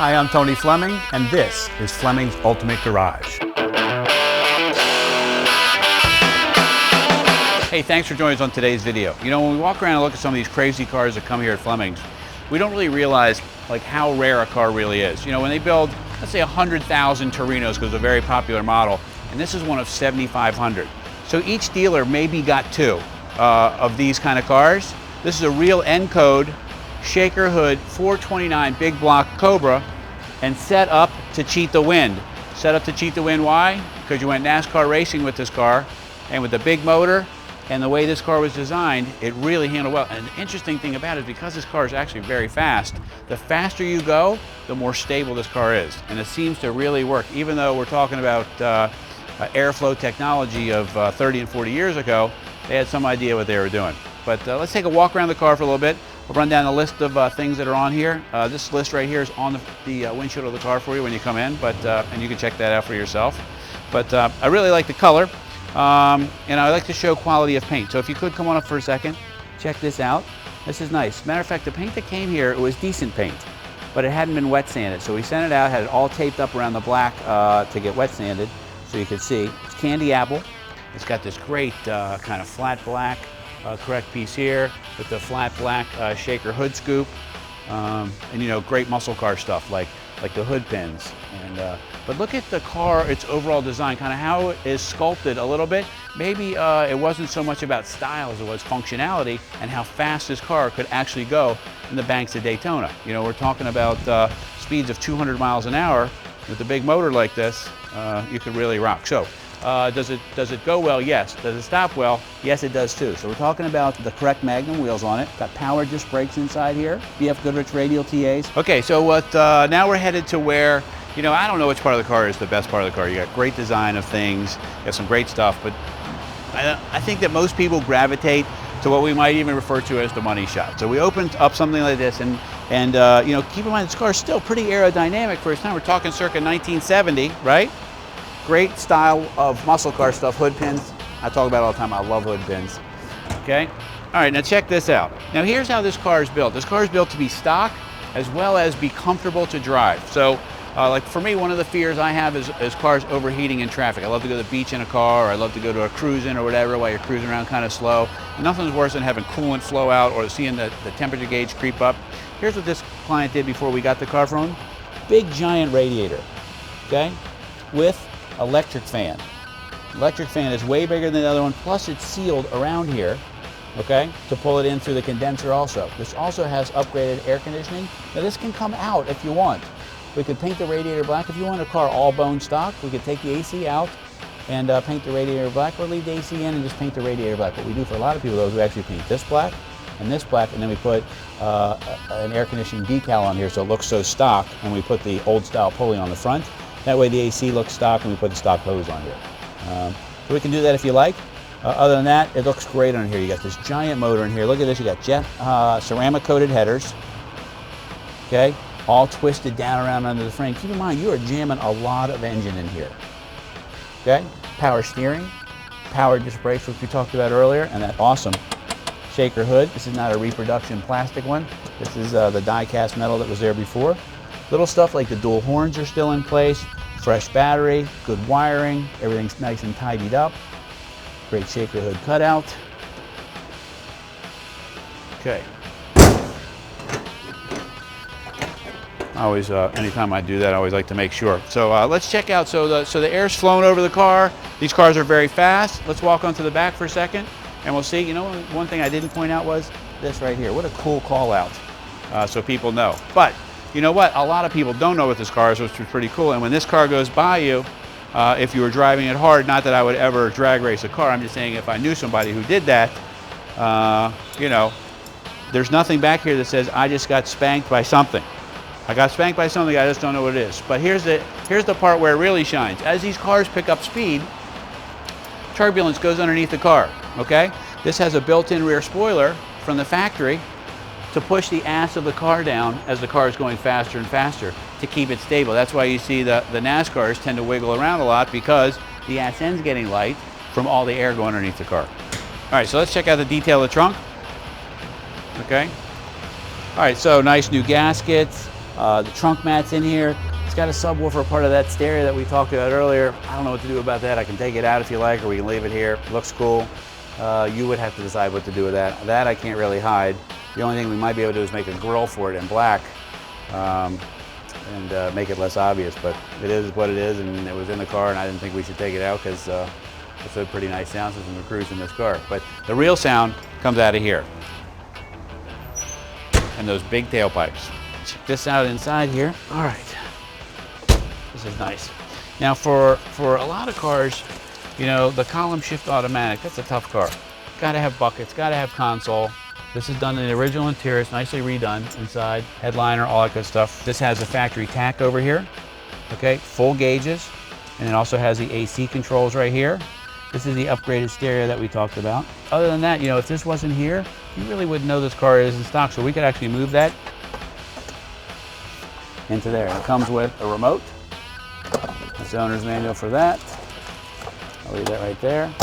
Hi, I'm Tony Fleming, and this is Fleming's Ultimate Garage. Hey, thanks for joining us on today's video. You know, when we walk around and look at some of these crazy cars that come here at Fleming's, we don't really realize like how rare a car really is. You know, when they build, let's say 100,000 Torinos, because it's a very popular model, and this is one of 7,500. So each dealer maybe got two of these kind of cars. This is a real N code shaker hood 429 big block Cobra, and set up to cheat the wind. Set up to cheat the wind, why? Because you went NASCAR racing with this car, and with the big motor and the way this car was designed, it really handled well. And the interesting thing about it is because this car is actually very fast, the faster you go, the more stable this car is. And it seems to really work, even though we're talking about airflow technology of 30 and 40 years ago, they had some idea what they were doing. But let's take a walk around the car for a little bit. We'll run down a list of things that are on here. This list right here is on the windshield of the car for you when you come in, but and you can check that out for yourself. But I really like the color, and I like to show quality of paint. So if you could come on up for a second, check this out. This is nice. Matter of fact, the paint that came here, it was decent paint, but it hadn't been wet sanded. So we sent it out, had it all taped up around the black to get wet sanded, so you could see. It's candy apple. It's got this great kind of flat black correct piece here with the flat black shaker hood scoop, and you know, great muscle car stuff like the hood pins. And but look at the car, its overall design, kind of how it is sculpted a little bit. Maybe it wasn't so much about style as it was functionality and how fast this car could actually go in the banks of Daytona. You know, we're talking about speeds of 200 miles an hour. With a big motor like this, you could really rock. So. Does it go well? Yes. Does it stop well? Yes, it does too. So we're talking about the correct Magnum wheels on it. Got power disc brakes inside here. BF Goodrich radial TAs. Okay, so what? Now we're headed to where, you know, I don't know which part of the car is the best part of the car. You got great design of things, you got some great stuff, but I think that most people gravitate to what we might even refer to as the money shot. So we opened up something like this, and you know, keep in mind this car is still pretty aerodynamic for its time. We're talking circa 1970, right? Great style of muscle car stuff, hood pins. I talk about it all the time, I love hood pins. Okay? All right, now check this out. Now here's how this car is built. This car is built to be stock as well as be comfortable to drive. So like for me, one of the fears I have is cars overheating in traffic. I love to go to the beach in a car, or I love to go to a cruise in or whatever while you're cruising around kind of slow. Nothing's worse than having coolant flow out or seeing the temperature gauge creep up. Here's what this client did before we got the car from him. Big giant radiator, okay? With electric fan. Electric fan is way bigger than the other one, plus it's sealed around here, okay, to pull it in through the condenser also. This also has upgraded air conditioning. Now this can come out if you want. We could paint the radiator black. If you want a car all bone stock, we could take the AC out and paint the radiator black, or leave the AC in and just paint the radiator black. What we do for a lot of people though is we actually paint this black, and then we put an air conditioning decal on here so it looks so stock, and we put the old style pulley on the front. That way the AC looks stock, and we put the stock hose on here. So we can do that if you like. Other than that, it looks great on here. You got this giant motor in here. Look at this, you got jet ceramic coated headers, okay? All twisted down around under the frame. Keep in mind, you are jamming a lot of engine in here, okay? Power steering, power disc brakes, which we talked about earlier, and that awesome shaker hood. This is not a reproduction plastic one. This is the die-cast metal that was there before. Little stuff like the dual horns are still in place, fresh battery, good wiring, everything's nice and tidied up. Great shaker hood cutout. Okay. I always, anytime I do that, I always like to make sure. So let's check out, so the air's flown over the car. These cars are very fast. Let's walk onto the back for a second, and we'll see. You know, one thing I didn't point out was this right here. What a cool call out, so people know. But you know what? A lot of people don't know what this car is, which is pretty cool. And when this car goes by you, if you were driving it hard, not that I would ever drag race a car, I'm just saying if I knew somebody who did that, you know, there's nothing back here that says, I just got spanked by something. I got spanked by something, I just don't know what it is. But here's the part where it really shines. As these cars pick up speed, turbulence goes underneath the car, okay? This has a built-in rear spoiler from the factory to push the ass of the car down as the car is going faster and faster to keep it stable. That's why you see the NASCARs tend to wiggle around a lot, because the ass end's getting light from all the air going underneath the car. All right, so let's check out the detail of the trunk. Okay. All right, so nice new gaskets. The trunk mat's in here. It's got a subwoofer, part of that stereo that we talked about earlier. I don't know what to do about that. I can take it out if you like, or we can leave it here. It looks cool. You would have to decide what to do with that. That I can't really hide. The only thing we might be able to do is make a grill for it in black and make it less obvious, but it is what it is, and it was in the car, and I didn't think we should take it out because it's a pretty nice sound system to cruise in this car. But the real sound comes out of here, and those big tailpipes. Check this out inside here. All right. This is nice. Now for a lot of cars, you know, the column shift automatic, that's a tough car. Gotta have buckets, gotta have console. This is done in the original interior, it's nicely redone inside, headliner, all that good stuff. This has a factory tach over here, okay, full gauges, and it also has the AC controls right here. This is the upgraded stereo that we talked about. Other than that, you know, if this wasn't here, you really wouldn't know this car is in stock, so we could actually move that into there. It comes with a remote. That's the owner's manual for that. I'll leave that right there.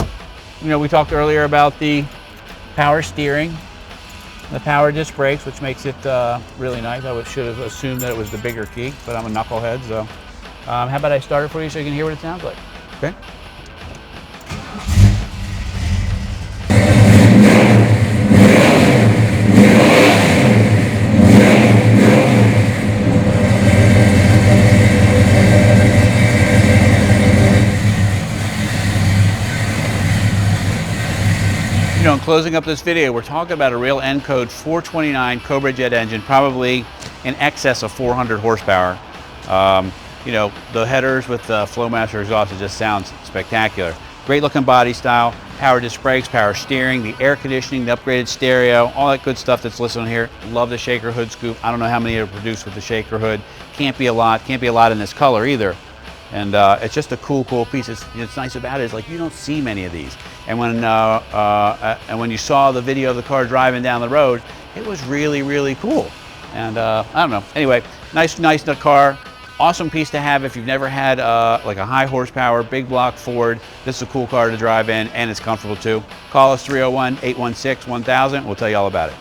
You know, we talked earlier about the power steering, the power disc brakes, which makes it really nice. I should have assumed that it was the bigger key, but I'm a knucklehead, so. How about I start it for you so you can hear what it sounds like, okay? You know, in closing up this video, we're talking about a real N code 429 Cobra jet engine, probably in excess of 400 horsepower. You know, the headers with the Flowmaster exhaust, it just sounds spectacular. Great looking body style, power disc brakes, power steering, the air conditioning, the upgraded stereo, all that good stuff that's listed on here. Love the shaker hood scoop. I don't know how many are produced with the shaker hood. Can't be a lot in this color either. And it's just a cool piece. It's nice about it is like you don't see many of these. And when you saw the video of the car driving down the road, it was really cool. And I don't know. Anyway, nice car. Awesome piece to have if you've never had like a high horsepower, big block Ford. This is a cool car to drive in, and it's comfortable too. Call us 301-816-1000. We'll tell you all about it.